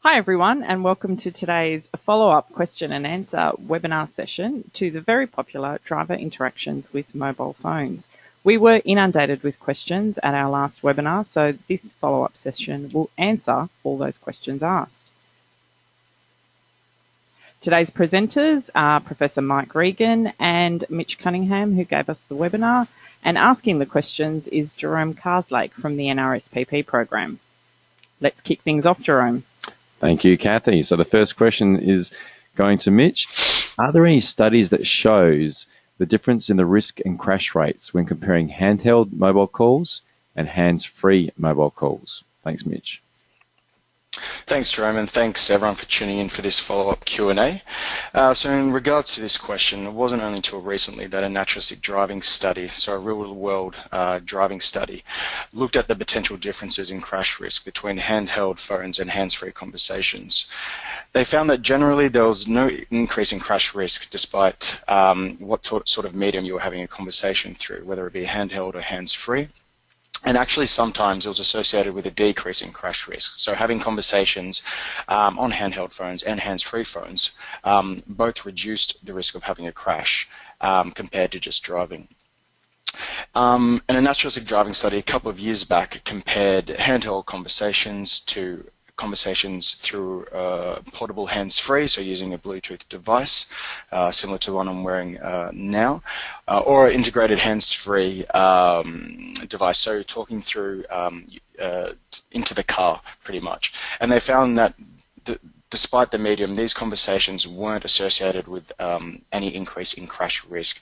Hi everyone, and welcome to today's follow-up question and answer webinar session to the very popular driver interactions with mobile phones. We were inundated with questions at our last webinar, so this follow-up session will answer all those questions asked. Today's presenters are Professor Mike Regan and Mitch Cunningham, who gave us the webinar, and asking the questions is Jerome Carslake from the NRSPP program. Let's kick things off, Jerome. Thank you, Kathy. So the first question is going to Mitch. Are there any studies that shows the difference in the risk and crash rates when comparing handheld mobile calls and hands-free mobile calls? Thanks, Mitch. Thanks, Jerome, and thanks everyone for tuning in for this follow-up Q&A. So in regards to this question, it wasn't only until recently that a naturalistic driving study, so a real-world driving study, looked at the potential differences in crash risk between handheld phones and hands-free conversations. They found that generally there was no increase in crash risk despite what sort of medium you were having a conversation through, whether it be handheld or hands-free. And actually sometimes it was associated with a decrease in crash risk. So having conversations on handheld phones and hands-free phones both reduced the risk of having a crash compared to just driving. And a naturalistic driving study a couple of years back compared handheld conversations to conversations through portable hands-free, so using a Bluetooth device similar to the one I'm wearing now, or an integrated hands-free device, so talking through into the car pretty much. And they found that despite the medium, these conversations weren't associated with any increase in crash risk.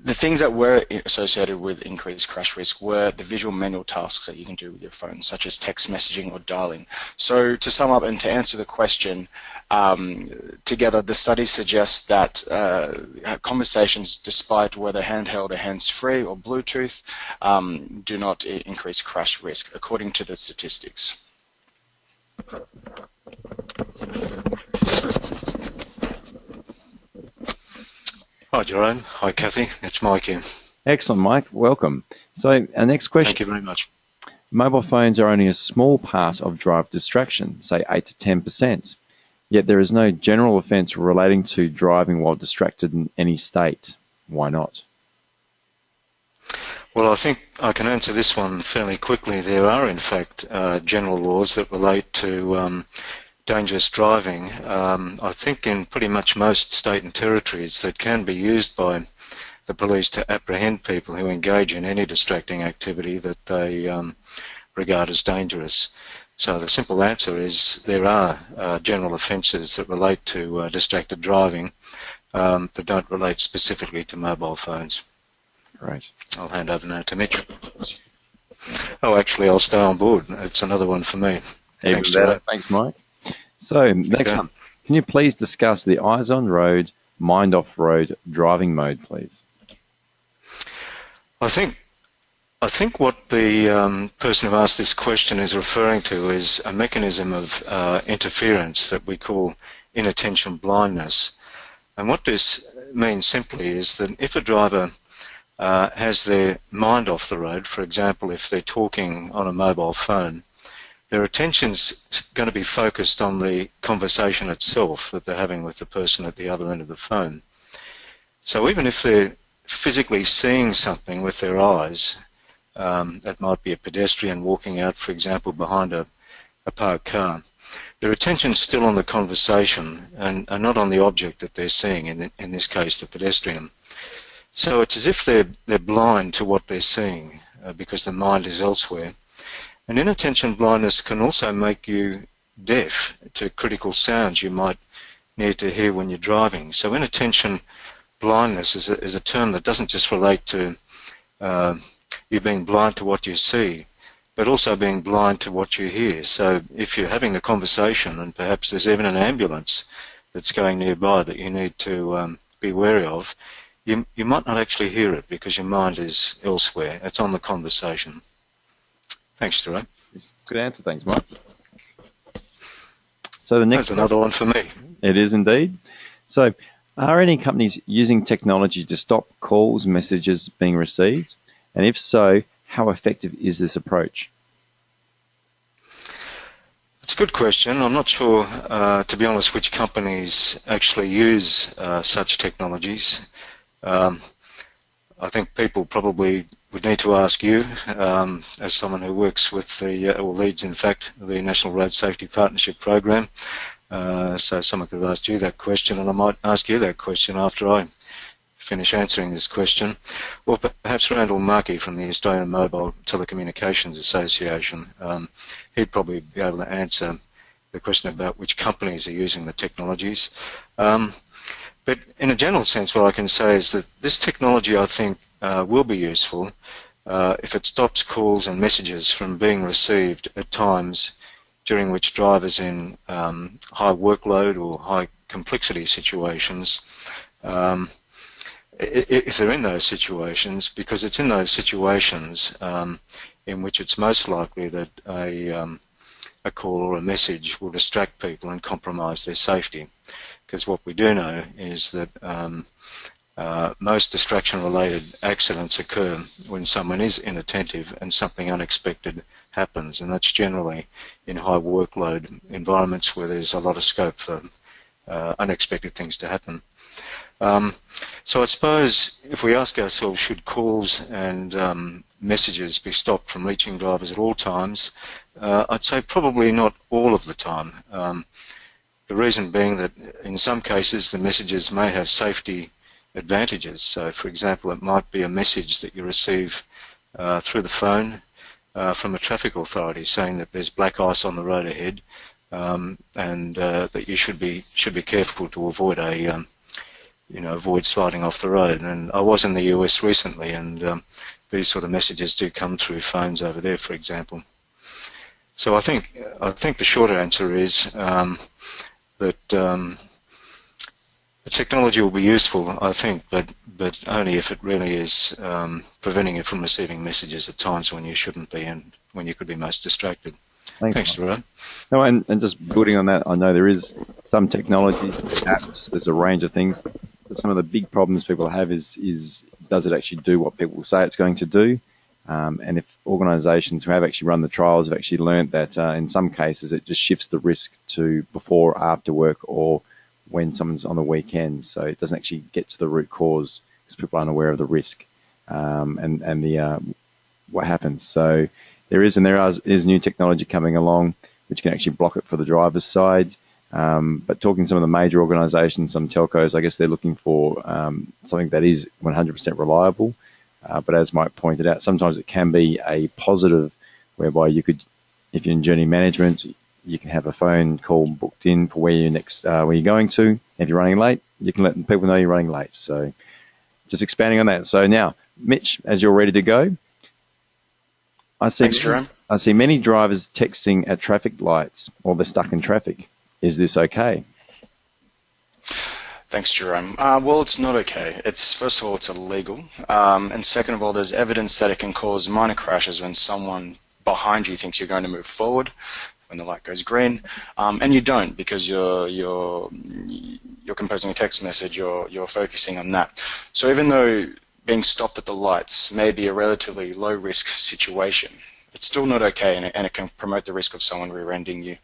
The things that were associated with increased crash risk were the visual manual tasks that you can do with your phone, such as text messaging or dialing. So to sum up and to answer the question, together the study suggests that conversations, despite whether handheld or hands-free or Bluetooth, do not increase crash risk, according to the statistics. Hi, Jerome. Hi, Kathy. It's Mike here. Excellent, Mike. Welcome. So our next question. Thank you very much. Mobile phones are only a small part of driver distraction, say 8 to 10%. Yet there is no general offence relating to driving while distracted in any state. Why not? Well, I think I can answer this one fairly quickly. There are, in fact, general laws that relate to dangerous driving, I think in pretty much most state and territories, that can be used by the police to apprehend people who engage in any distracting activity that they regard as dangerous. So the simple answer is there are general offences that relate to distracted driving that don't relate specifically to mobile phones. Right. I'll hand over now to Mitch. Oh, actually, I'll stay on board. It's another one for me. Thanks, Thanks, Mike. So, next one. Can you please discuss the eyes on road, mind off road driving mode, please? I think what the person who asked this question is referring to is a mechanism of interference that we call inattention blindness. And what this means simply is that if a driver has their mind off the road, for example, if they're talking on a mobile phone, their attention's going to be focused on the conversation itself that they're having with the person at the other end of the phone. So even if they're physically seeing something with their eyes, that might be a pedestrian walking out, for example, behind a parked car, their attention's still on the conversation and not on the object that they're seeing, in this case the pedestrian. So it's as if they're blind to what they're seeing because the mind is elsewhere. And inattention blindness can also make you deaf to critical sounds you might need to hear when you're driving. So inattention blindness is a term that doesn't just relate to you being blind to what you see, but also being blind to what you hear. So if you're having the conversation and perhaps there's even an ambulance that's going nearby that you need to be wary of, you might not actually hear it because your mind is elsewhere. It's on the conversation. Thanks, Jerome. Good answer. Thanks, Mike. So the next That's another one for me. It is indeed. So are any companies using technology to stop calls, messages being received? And if so, how effective is this approach? It's It's a good question. I'm not sure, to be honest, which companies actually use such technologies. I think people probably would need to ask you, as someone who works with the, or leads in fact, the National Road Safety Partnership Program. So someone could have asked you that question, and I might ask you that question after I finish answering this question. Or perhaps Randall Markey from the Australian Mobile Telecommunications Association. He'd probably be able to answer the question about which companies are using the technologies. But in a general sense, what I can say is that this technology, I think, will be useful if it stops calls and messages from being received at times during which drivers in high workload or high complexity situations, if they're in those situations, because it's in those situations in which it's most likely that a call or a message will distract people and compromise their safety. Because what we do know is that most distraction-related accidents occur when someone is inattentive and something unexpected happens, and that's generally in high workload environments where there's a lot of scope for unexpected things to happen. So I suppose if we ask ourselves, should calls and messages be stopped from reaching drivers at all times, I'd say probably not all of the time. The reason being that in some cases the messages may have safety advantages. So for example, it might be a message that you receive through the phone from a traffic authority saying that there's black ice on the road ahead, and that you should be careful to avoid avoid sliding off the road. And I was in the US recently, and these sort of messages do come through phones over there, for example. So I think the shorter answer is that the technology will be useful, I think, but only if it really is preventing you from receiving messages at times when you shouldn't be and when you could be most distracted. Thanks, Gerard. No, and just building on that, I know there is some technology, apps, there's a range of things. But some of the big problems people have is does it actually do what people say it's going to do? And if organisations who have actually run the trials have actually learnt that in some cases it just shifts the risk to before or after work or when someone's on the weekend. So it doesn't actually get to the root cause because people aren't aware of the risk and the what happens. So there is new technology coming along which can actually block it for the driver's side. But talking to some of the major organisations, some telcos, I guess they're looking for something that is 100% reliable. But as Mike pointed out, sometimes it can be a positive whereby you could, if you're in journey management, you can have a phone call booked in for where you're going to. If you're running late, you can let people know you're running late. So just expanding on that. So now, Mitch, as you're ready to go, Thanks, Jerome. I see many drivers texting at traffic lights or they're stuck in traffic. Is this okay? Thanks, Jerome. Well, it's not okay. First of all, it's illegal. And second of all, there's evidence that it can cause minor crashes when someone behind you thinks you're going to move forward when the light goes green, and you don't because you're composing a text message, you're focusing on that. So even though being stopped at the lights may be a relatively low-risk situation, it's still not okay, and it can promote the risk of someone rear-ending you.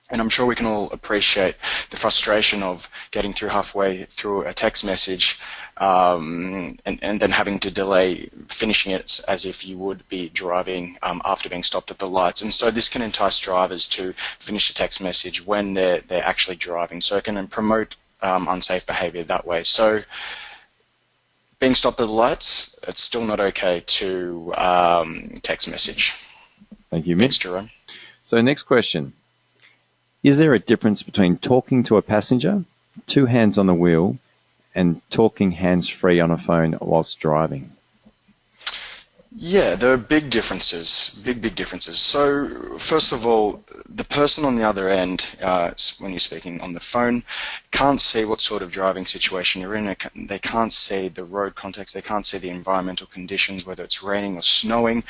And I'm sure we can all appreciate the frustration of getting through halfway through a text message and then having to delay finishing it as if you would be driving after being stopped at the lights. And so this can entice drivers to finish the text message when they're actually driving. So it can promote unsafe behaviour that way. So being stopped at the lights, it's still not okay to text message. Thank you, Mitch. Thanks, Jerome. So next question. Is there a difference between talking to a passenger, 2 hands on the wheel, and talking hands-free on a phone whilst driving? Yeah, there are big differences, big differences. So first of all, the person on the other end, when you're speaking on the phone, can't see what sort of driving situation you're in. They can't see the road context. They can't see the environmental conditions, whether it's raining or snowing.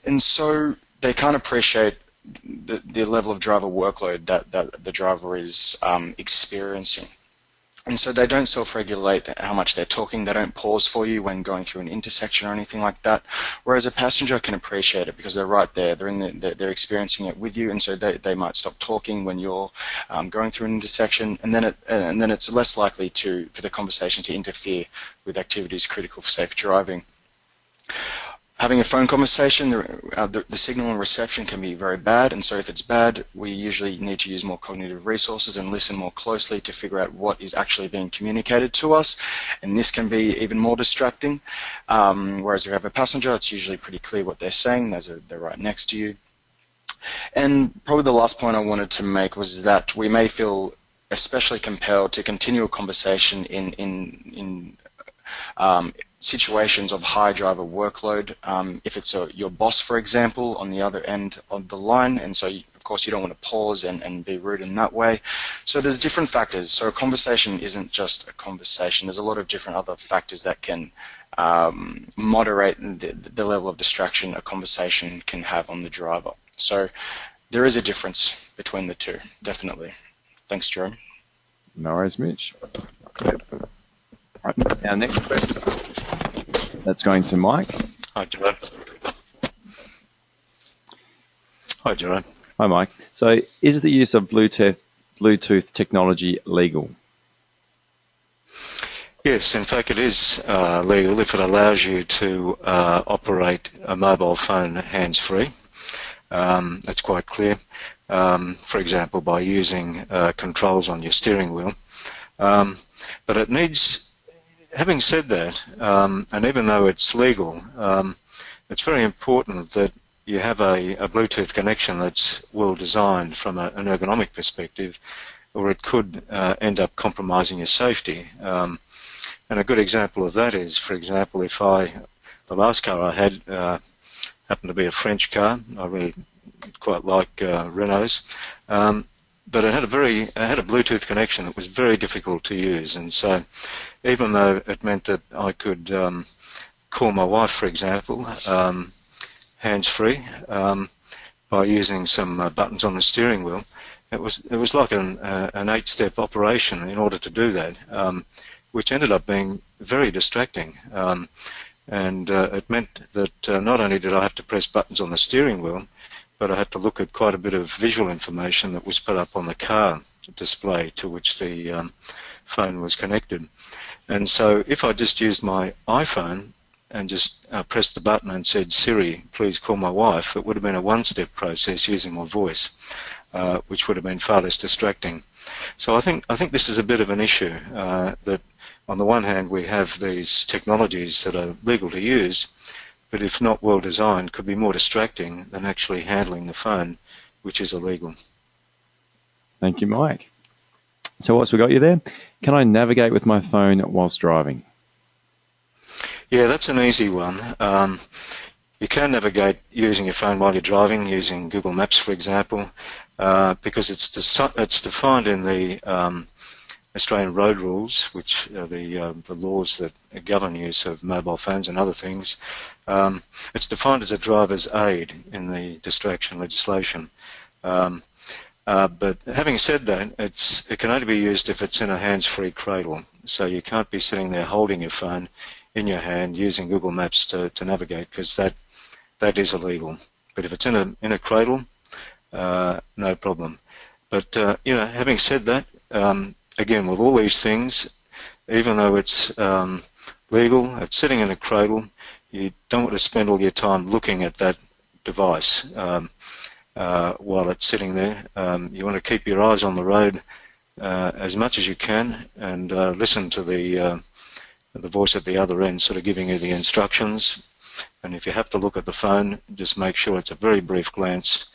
And so they can't appreciate the level of driver workload that the driver is experiencing. And so they don't self-regulate how much they're talking. They don't pause for you when going through an intersection or anything like that. Whereas a passenger can appreciate it because they're right there. They're experiencing it with you, and so they might stop talking when you're going through an intersection, and then it's less likely for the conversation to interfere with activities critical for safe driving. Having a phone conversation, the signal and reception can be very bad, and so if it's bad, we usually need to use more cognitive resources and listen more closely to figure out what is actually being communicated to us, and this can be even more distracting. Whereas if you have a passenger, it's usually pretty clear what they're saying. They're right next to you. And probably the last point I wanted to make was that we may feel especially compelled to continue a conversation in situations of high driver workload. If it's your boss, for example, on the other end of the line, and so of course you don't want to pause and be rude in that way. So there's different factors. So a conversation isn't just a conversation. There's a lot of different other factors that can moderate the level of distraction a conversation can have on the driver. So there is a difference between the two, definitely. Thanks, Jerome. No worries, Mitch. Right, our next question, that's going to Mike. Hi, Jerome. Hi, Jerome. Hi, Mike. So is the use of Bluetooth technology legal? Yes, in fact it is legal if it allows you to operate a mobile phone hands-free. That's quite clear. For example, by using controls on your steering wheel. But it needs, having said that, and even though it's legal, it's very important that you have a Bluetooth connection that's well designed from an ergonomic perspective, or it could end up compromising your safety. And a good example of that is, for example, the last car I had happened to be a French car. I really quite like Renaults. But it had a Bluetooth connection that was very difficult to use, and so even though it meant that I could call my wife, for example, hands-free by using some buttons on the steering wheel, it was like an 8-step operation in order to do that, which ended up being very distracting. And it meant that not only did I have to press buttons on the steering wheel, but I had to look at quite a bit of visual information that was put up on the car display to which the phone was connected. And so if I just used my iPhone and just pressed the button and said, "Siri, please call my wife," it would have been a one-step process using my voice, which would have been far less distracting. So I think this is a bit of an issue, that on the one hand we have these technologies that are legal to use, but if not well designed, could be more distracting than actually handling the phone, which is illegal. Thank you, Mike. So what's we got you there? Can I navigate with my phone whilst driving? Yeah, that's an easy one. You can navigate using your phone while you're driving, using Google Maps, for example, because it's defined in the Australian road rules, which are the laws that govern use of mobile phones and other things. It's defined as a driver's aid in the distraction legislation. But having said that, it can only be used if it's in a hands-free cradle. So you can't be sitting there holding your phone in your hand using Google Maps to navigate, because that is illegal. But if it's in a cradle, no problem. But having said that, again, with all these things, even though it's legal, it's sitting in a cradle, you don't want to spend all your time looking at that device while it's sitting there. You want to keep your eyes on the road as much as you can, and listen to the voice at the other end sort of giving you the instructions. And if you have to look at the phone, just make sure it's a very brief glance,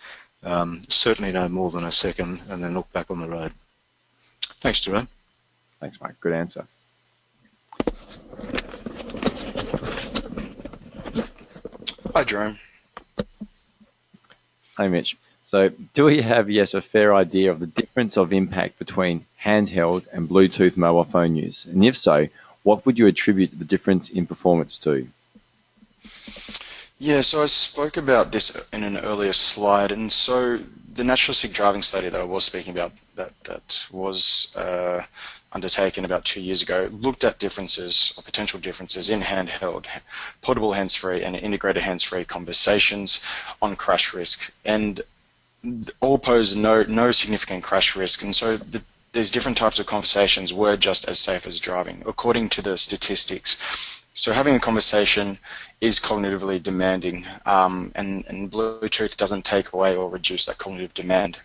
certainly no more than a second, and then look back on the road. Thanks, Jerome. Thanks, Mike. Good answer. Hi, Jerome. Hi, Mitch. So do we have, yes, a fair idea of the difference of impact between handheld and Bluetooth mobile phone use? And if so, what would you attribute the difference in performance to? Yeah, so I spoke about this in an earlier slide, and so the naturalistic driving study that I was speaking about, that was undertaken about 2 years ago, looked at differences or potential differences in handheld, portable hands-free, and integrated hands-free conversations on crash risk, and all pose no significant crash risk, and so these different types of conversations were just as safe as driving, according to the statistics. So having a conversation is cognitively demanding, and Bluetooth doesn't take away or reduce that cognitive demand.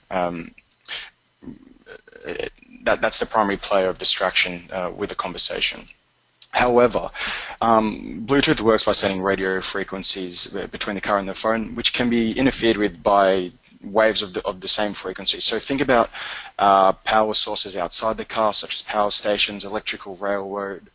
That's the primary player of distraction with a conversation. However, Bluetooth works by sending radio frequencies between the car and the phone, which can be interfered with by waves of the same frequency. So think about power sources outside the car, such as power stations, electrical railroad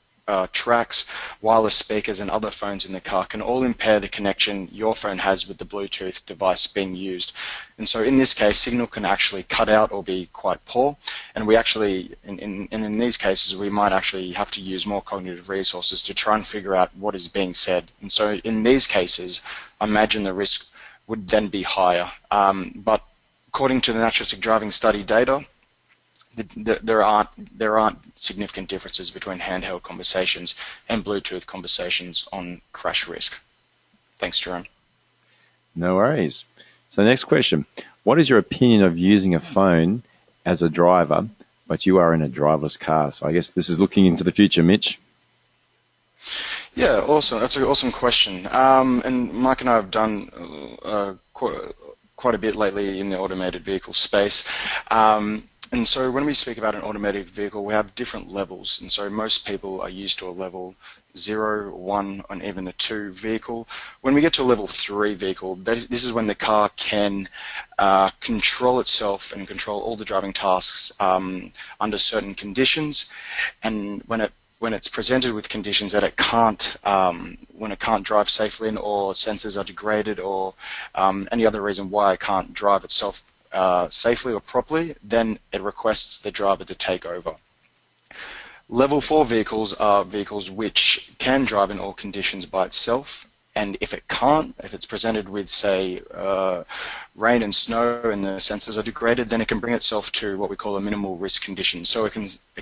tracks, wireless speakers, and other phones in the car can all impair the connection your phone has with the Bluetooth device being used. And so in this case, signal can actually cut out or be quite poor, and we actually, in these cases, we might actually have to use more cognitive resources to try and figure out what is being said. And so in these cases, I imagine the risk would then be higher. But according to the naturalistic driving study data, there aren't significant differences between handheld conversations and Bluetooth conversations on crash risk. Thanks, Jerome. No worries. So next question. What is your opinion of using a phone as a driver, but you are in a driverless car? So I guess this is looking into the future, Mitch. Yeah, awesome. That's an awesome question. And Mike and I have done quite a bit lately in the automated vehicle space. And so when we speak about an automated vehicle, we have different levels. And so most people are used to a level 0, 1, and even a 2 vehicle. When we get to a level 3 vehicle, this is when the car can control itself and control all the driving tasks under certain conditions. And when it's presented with conditions that it can't, when it can't drive safely in, or sensors are degraded, or any other reason why it can't drive itself safely or properly, then it requests the driver to take over. Level 4 vehicles are vehicles which can drive in all conditions by itself, and if it can't, if it's presented with, say, rain and snow and the sensors are degraded, then it can bring itself to what we call a minimal risk condition. So it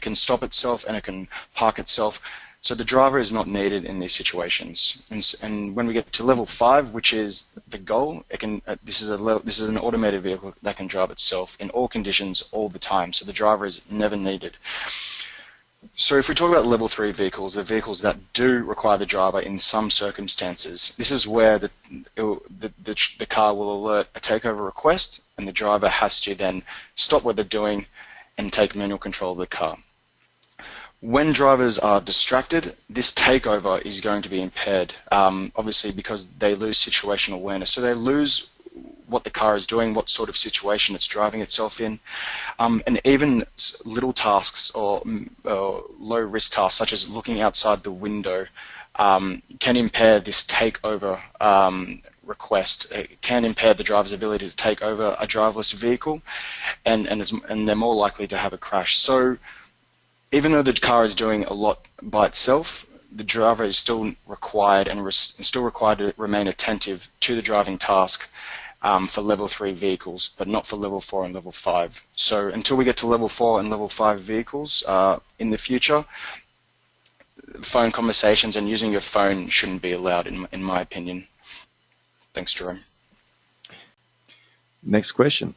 can stop itself and it can park itself. So the driver is not needed in these situations. And when we get to level 5, which is the goal, this is an automated vehicle that can drive itself in all conditions all the time. So the driver is never needed. So if we talk about level 3 vehicles, the vehicles that do require the driver in some circumstances, this is where the car will alert a takeover request, and the driver has to then stop what they're doing and take manual control of the car. When drivers are distracted, this takeover is going to be impaired, obviously because they lose situational awareness. So they lose what the car is doing, what sort of situation it's driving itself in, and even little tasks or low-risk tasks, such as looking outside the window, can impair this takeover request. It can impair the driver's ability to take over a driverless vehicle, and they're more likely to have a crash. So even though the car is doing a lot by itself, the driver is still required to remain attentive to the driving task for level 3 vehicles, but not for level 4 and level 5. So until we get to level 4 and level 5 vehicles in the future, phone conversations and using your phone shouldn't be allowed, in my opinion. Thanks, Jerome. Next question.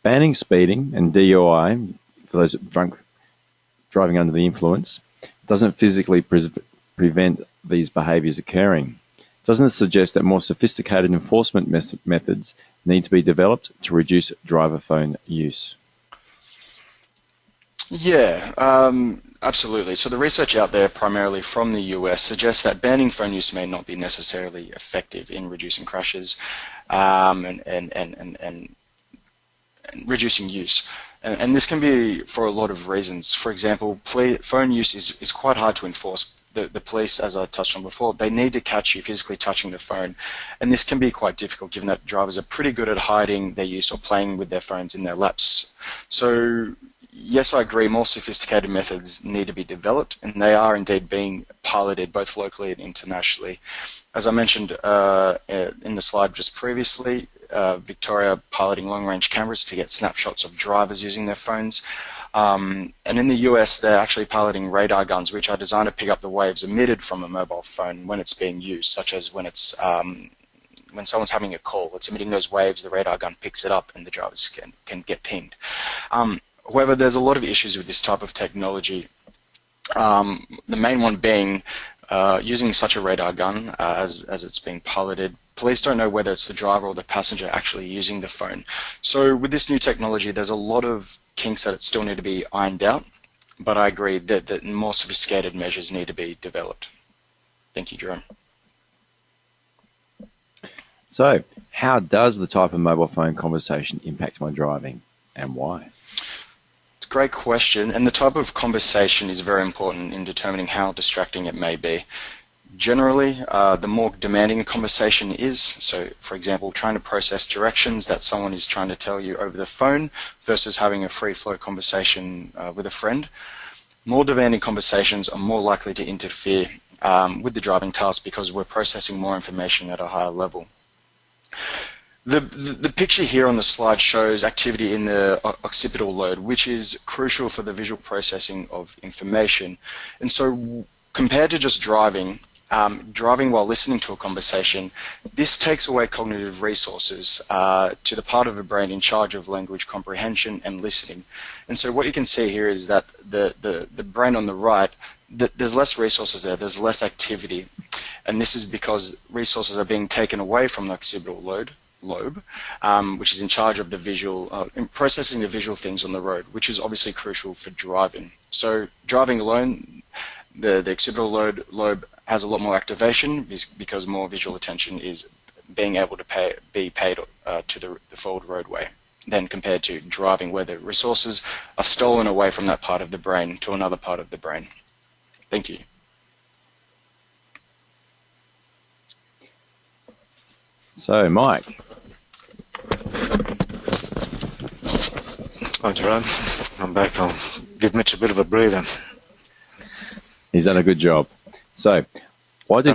Banning speeding and DUI for those drunk driving under the influence doesn't physically prevent these behaviours occurring. Doesn't it suggest that more sophisticated enforcement methods need to be developed to reduce driver phone use? Yeah, absolutely. So the research out there, primarily from the US, suggests that banning phone use may not be necessarily effective in reducing crashes and reducing use. And this can be for a lot of reasons. For example, phone use is quite hard to enforce. The police, as I touched on before, they need to catch you physically touching the phone. And this can be quite difficult given that drivers are pretty good at hiding their use or playing with their phones in their laps. So yes, I agree, more sophisticated methods need to be developed, and they are indeed being piloted both locally and internationally. As I mentioned in the slide just previously, Victoria piloting long-range cameras to get snapshots of drivers using their phones. And in the US, they're actually piloting radar guns, which are designed to pick up the waves emitted from a mobile phone when it's being used, such as when it's when someone's having a call, it's emitting those waves, the radar gun picks it up, and the drivers can get pinged. However, there's a lot of issues with this type of technology. The main one being using such a radar gun as it's being piloted. Police don't know whether it's the driver or the passenger actually using the phone. So with this new technology, there's a lot of kinks that still need to be ironed out, but I agree that more sophisticated measures need to be developed. Thank you, Jerome. So, how does the type of mobile phone conversation impact my driving, and why? Great question, and the type of conversation is very important in determining how distracting it may be. Generally, the more demanding a conversation is, so for example, trying to process directions that someone is trying to tell you over the phone versus having a free-flow conversation with a friend, more demanding conversations are more likely to interfere with the driving task because we're processing more information at a higher level. The picture here on the slide shows activity in the occipital lobe, which is crucial for the visual processing of information. And so compared to just driving while listening to a conversation, this takes away cognitive resources to the part of the brain in charge of language comprehension and listening. And so what you can see here is that the brain on the right, there's less resources there, there's less activity. And this is because resources are being taken away from the occipital lobe, which is in charge of the visual, processing the visual things on the road, which is obviously crucial for driving. So driving alone, the occipital lobe has a lot more activation because more visual attention is being able to be paid to the forward roadway than compared to driving, where the resources are stolen away from that part of the brain to another part of the brain. Thank you. So, Mike. Hi, Jerome. I'm back. I'll give Mitch a bit of a breather. He's done a good job. So, why do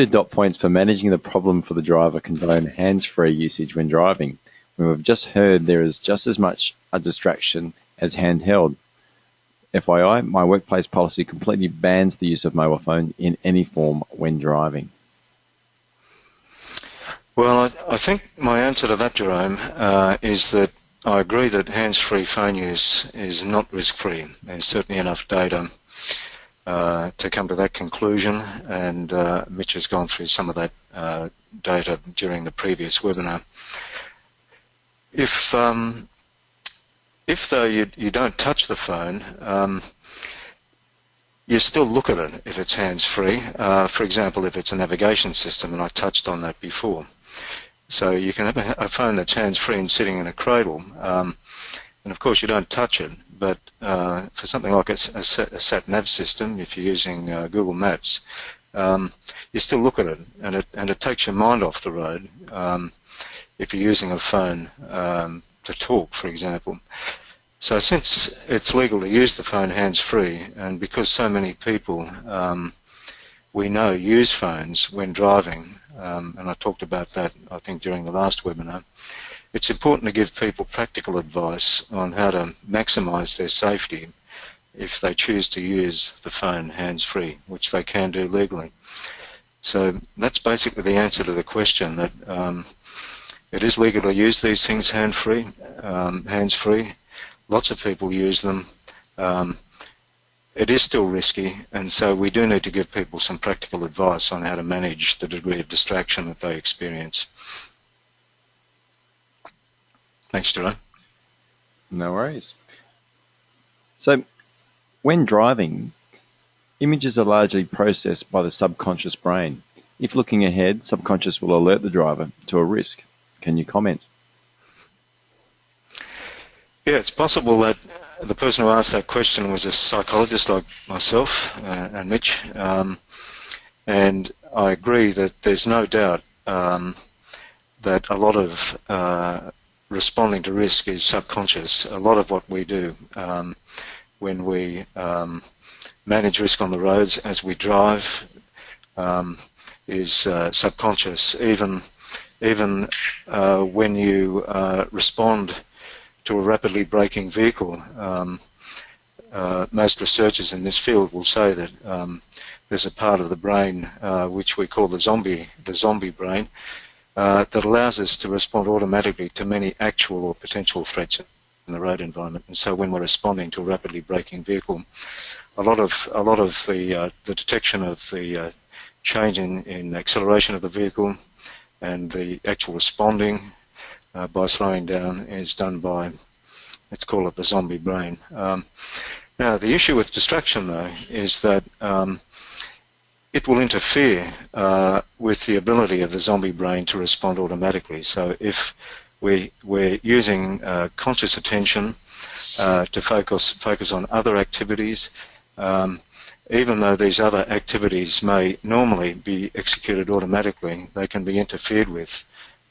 dot points for managing the problem for the driver condone hands-free usage when driving, when we've just heard there is just as much a distraction as handheld? FYI, my workplace policy completely bans the use of mobile phone in any form when driving. Well, I think my answer to that, Jerome, is that I agree that hands-free phone use is not risk-free. There's certainly enough data to come to that conclusion, and Mitch has gone through some of that data during the previous webinar. If though you don't touch the phone, you still look at it if it's hands-free. For example, if it's a navigation system, and I touched on that before. So you can have a phone that's hands-free and sitting in a cradle, and of course you don't touch it, but for something like a sat-nav system, if you're using Google Maps, you still look at it, and it takes your mind off the road if you're using a phone to talk, for example. So since it's legal to use the phone hands-free, and because so many people we know use phones when driving, and I talked about that, I think, during the last webinar, it's important to give people practical advice on how to maximise their safety if they choose to use the phone hands-free, which they can do legally. So that's basically the answer to the question, that it is legal to use these things hands-free. Lots of people use them. It is still risky, and so we do need to give people some practical advice on how to manage the degree of distraction that they experience. Thanks, Jerome. No worries. So, when driving, images are largely processed by the subconscious brain. If looking ahead, subconscious will alert the driver to a risk. Can you comment? Yeah, it's possible that the person who asked that question was a psychologist like myself and Mitch, and I agree that there's no doubt that a lot of responding to risk is subconscious. A lot of what we do when we manage risk on the roads as we drive is subconscious. Even when you respond to a rapidly braking vehicle, most researchers in this field will say that there's a part of the brain which we call the zombie brain that allows us to respond automatically to many actual or potential threats in the road environment. And so when we're responding to a rapidly braking vehicle, a lot of the detection of the change in acceleration of the vehicle and the actual responding by slowing down is done by, let's call it the zombie brain. Now, the issue with distraction, though, is that it will interfere with the ability of the zombie brain to respond automatically. So if we're using conscious attention to focus on other activities, even though these other activities may normally be executed automatically, they can be interfered with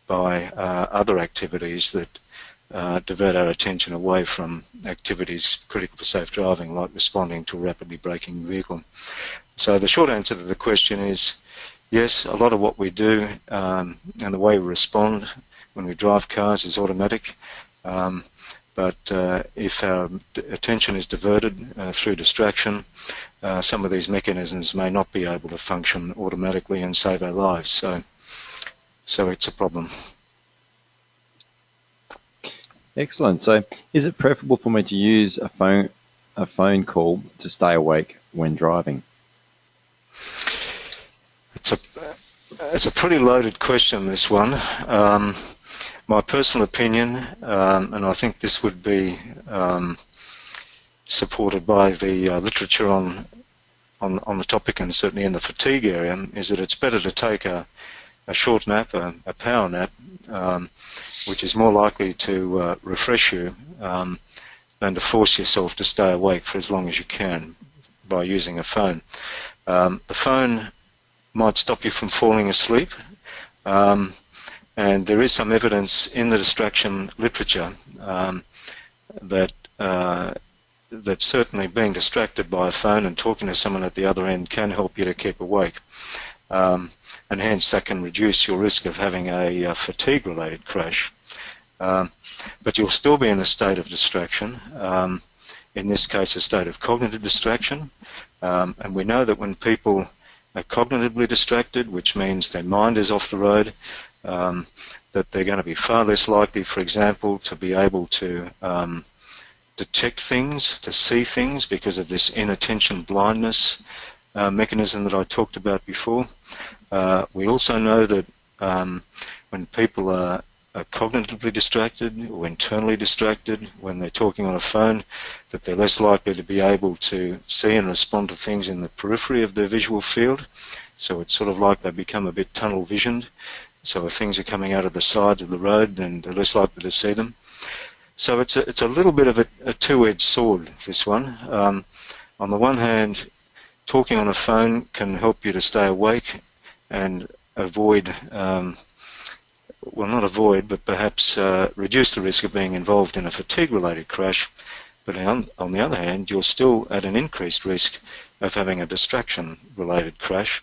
by other activities that divert our attention away from activities critical for safe driving, like responding to a rapidly braking vehicle. So the short answer to the question is yes, a lot of what we do and the way we respond when we drive cars is automatic, but if our attention is diverted through distraction, some of these mechanisms may not be able to function automatically and save our lives. So it's a problem. Excellent. So is it preferable for me to use a phone call to stay awake when driving? It's a pretty loaded question, this one. My personal opinion, and I think this would be supported by the literature on the topic, and certainly in the fatigue area, is that it's better to take a short nap, a power nap, which is more likely to refresh you than to force yourself to stay awake for as long as you can by using a phone. The phone might stop you from falling asleep, and there is some evidence in the distraction literature that certainly being distracted by a phone and talking to someone at the other end can help you to keep awake. And hence that can reduce your risk of having a fatigue-related crash. But you'll still be in a state of distraction, in this case a state of cognitive distraction. And we know that when people are cognitively distracted, which means their mind is off the road, that they're going to be far less likely, for example, to be able to detect things, to see things, because of this inattention blindness mechanism that I talked about before. We also know that when people are cognitively distracted or internally distracted, when they're talking on a phone, that they're less likely to be able to see and respond to things in the periphery of their visual field. So it's sort of like they become a bit tunnel visioned. So if things are coming out of the sides of the road, then they're less likely to see them. So it's a little bit of a two-edged sword, this one. On the one hand, talking on a phone can help you to stay awake and avoid, well, not avoid, but perhaps reduce the risk of being involved in a fatigue-related crash. But on the other hand, you're still at an increased risk of having a distraction-related crash.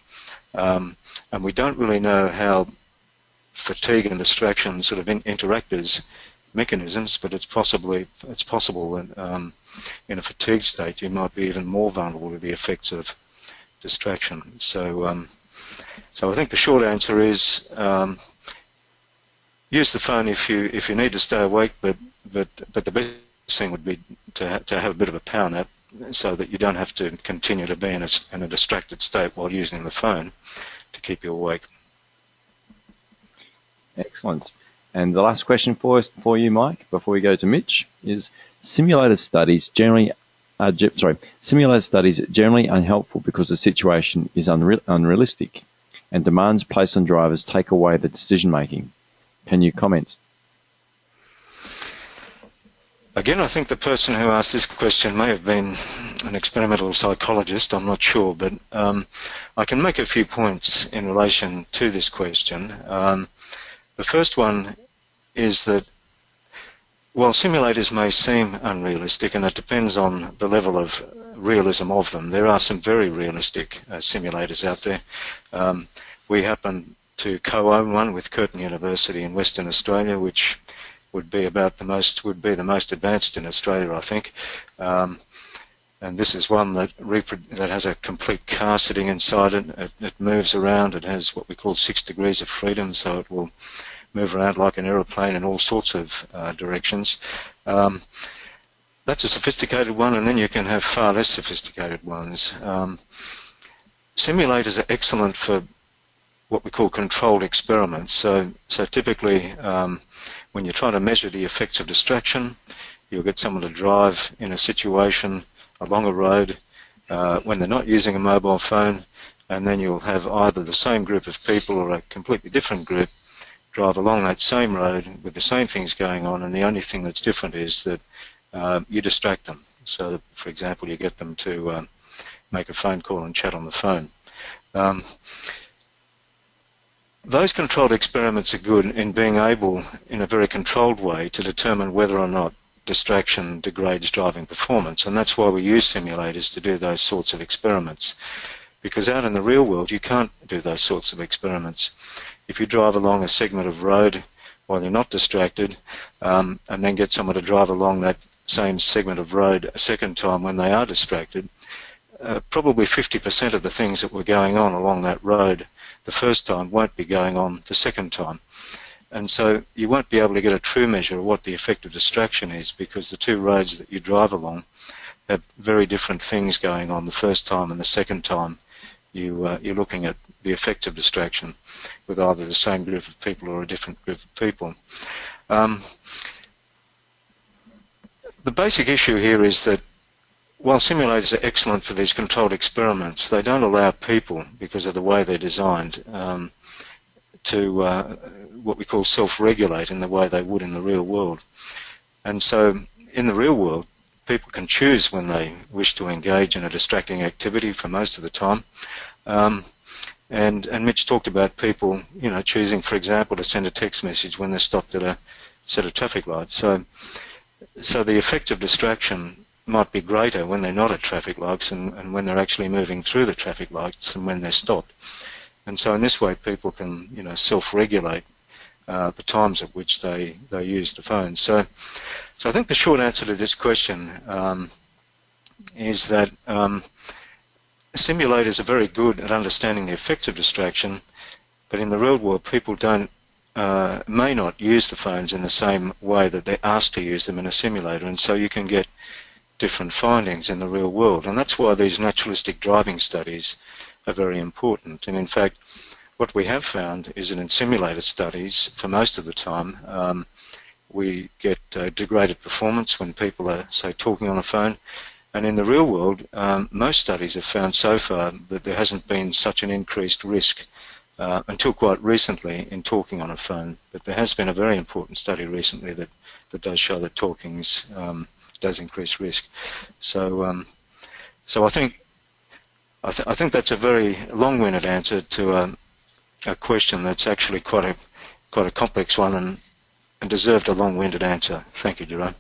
And we don't really know how fatigue and distraction sort of interact as mechanisms, but it's possible that in a fatigue state you might be even more vulnerable to the effects of distraction. So I think the short answer is use the phone if you need to stay awake, but the best thing would be to have a bit of a power nap, so that you don't have to continue to be in a distracted state while using the phone to keep you awake. Excellent. And the last question for you, Mike, before we go to Mitch, is simulated studies generally unhelpful because the situation is unrealistic and demands placed on drivers take away the decision making. Can you comment? Again, I think the person who asked this question may have been an experimental psychologist, I'm not sure, but I can make a few points in relation to this question. The first one is that while simulators may seem unrealistic, and it depends on the level of realism of them, there are some very realistic simulators out there. We happen to co-own one with Curtin University in Western Australia, which would be the most advanced in Australia, I think. And this is one that has a complete car sitting inside it. It moves around. It has what we call 6 degrees of freedom, so it will move around like an aeroplane in all sorts of directions. That's a sophisticated one, and then you can have far less sophisticated ones. Simulators are excellent for what we call controlled experiments. So typically, when you're trying to measure the effects of distraction, you'll get someone to drive in a situation along a road when they're not using a mobile phone, and then you'll have either the same group of people or a completely different group drive along that same road with the same things going on, and the only thing that's different is that you distract them. So that, for example, you get them to make a phone call and chat on the phone. Those controlled experiments are good in being able, in a very controlled way, to determine whether or not distraction degrades driving performance, and that's why we use simulators to do those sorts of experiments. Because out in the real world, you can't do those sorts of experiments. If you drive along a segment of road while you're not distracted, and then get someone to drive along that same segment of road a second time when they are distracted, probably 50% of the things that were going on along that road the first time won't be going on the second time. And so you won't be able to get a true measure of what the effect of distraction is, because the two roads that you drive along have very different things going on the first time and the second time you're looking at the effects of distraction with either the same group of people or a different group of people. The basic issue here is that while simulators are excellent for these controlled experiments, they don't allow people, because of the way they're designed, to what we call self-regulate in the way they would in the real world. And so in the real world, people can choose when they wish to engage in a distracting activity for most of the time. And Mitch talked about people, choosing, for example, to send a text message when they're stopped at a set of traffic lights. So the effect of distraction might be greater when they're not at traffic lights and when they're actually moving through the traffic lights and when they're stopped. And so in this way, people can, self-regulate the times at which they use the phone. So I think the short answer to this question is that simulators are very good at understanding the effects of distraction, but in the real world, people may not use the phones in the same way that they're asked to use them in a simulator, and so you can get different findings in the real world. And that's why these naturalistic driving studies are very important. And in fact, what we have found is that in simulator studies, for most of the time, we get degraded performance when people are, say, talking on a phone. And in the real world, most studies have found so far that there hasn't been such an increased risk until quite recently in talking on a phone. But there has been a very important study recently that does show that talking does increase risk. So I think that's a very long-winded answer to a question that's actually quite a complex one and deserved a long-winded answer. Thank you, Jerome.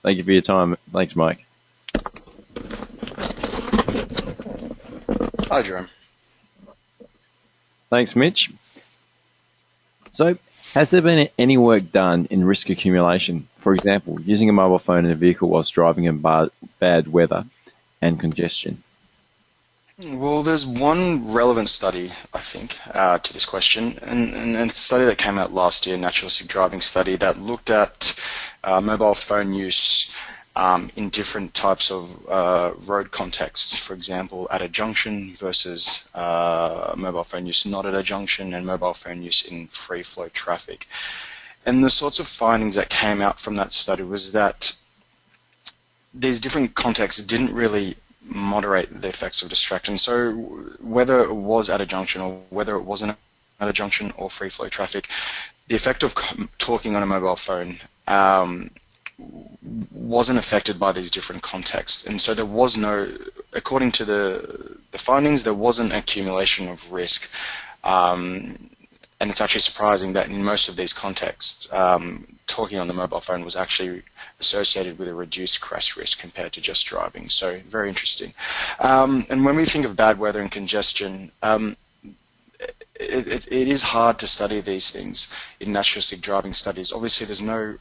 Thank you for your time. Thanks, Mike. Hi, Jerome. Thanks, Mitch. So, has there been any work done in risk accumulation? For example, using a mobile phone in a vehicle whilst driving in bad weather and congestion? Well, there's one relevant study, I think, to this question, and a study that came out last year, a naturalistic driving study, that looked at mobile phone use in different types of road contexts. For example, at a junction versus mobile phone use not at a junction, and mobile phone use in free flow traffic. And the sorts of findings that came out from that study was that these different contexts didn't really moderate the effects of distraction. So whether it was at a junction or whether it wasn't at a junction or free flow traffic, the effect of talking on a mobile phone wasn't affected by these different contexts. And so there was no, according to the findings, there wasn't accumulation of risk and it's actually surprising that in most of these contexts, talking on the mobile phone was actually associated with a reduced crash risk compared to just driving. So very interesting. And when we think of bad weather and congestion, it is hard to study these things in naturalistic driving studies. Obviously, there's no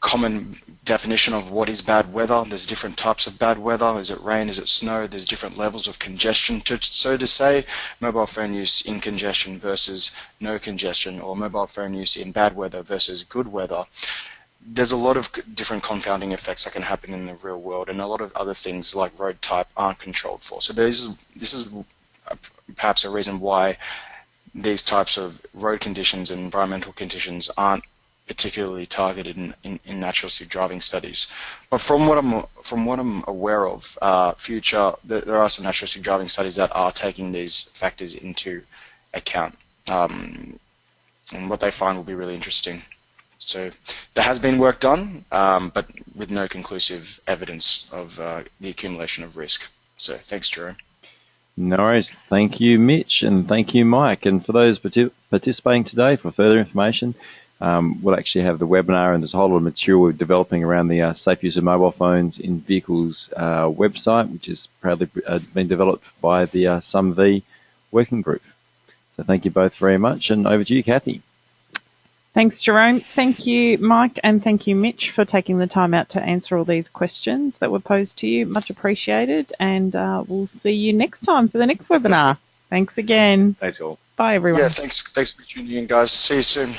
common definition of what is bad weather. There's different types of bad weather. Is it rain? Is it snow? There's different levels of congestion. So to say mobile phone use in congestion versus no congestion, or mobile phone use in bad weather versus good weather, there's a lot of different confounding effects that can happen in the real world, and a lot of other things like road type aren't controlled for. So this is perhaps a reason why these types of road conditions and environmental conditions aren't particularly targeted in naturalistic driving studies. But from what I'm aware of, there are some naturalistic driving studies that are taking these factors into account, and what they find will be really interesting. So there has been work done, but with no conclusive evidence of the accumulation of risk. So thanks, Jerome. No worries. Thank you, Mitch, and thank you, Mike. And for those participating today, for further information, we'll actually have the webinar, and there's a whole lot of material we're developing around the safe use of mobile phones in vehicles website, which is proudly been developed by the SumV working group. So thank you both very much, and over to you, Kathy. Thanks, Jerome. Thank you, Mike, and thank you, Mitch, for taking the time out to answer all these questions that were posed to you. Much appreciated, and we'll see you next time for the next webinar. Thanks again. Thanks all. Bye, everyone. Yeah, thanks for tuning in, guys. See you soon.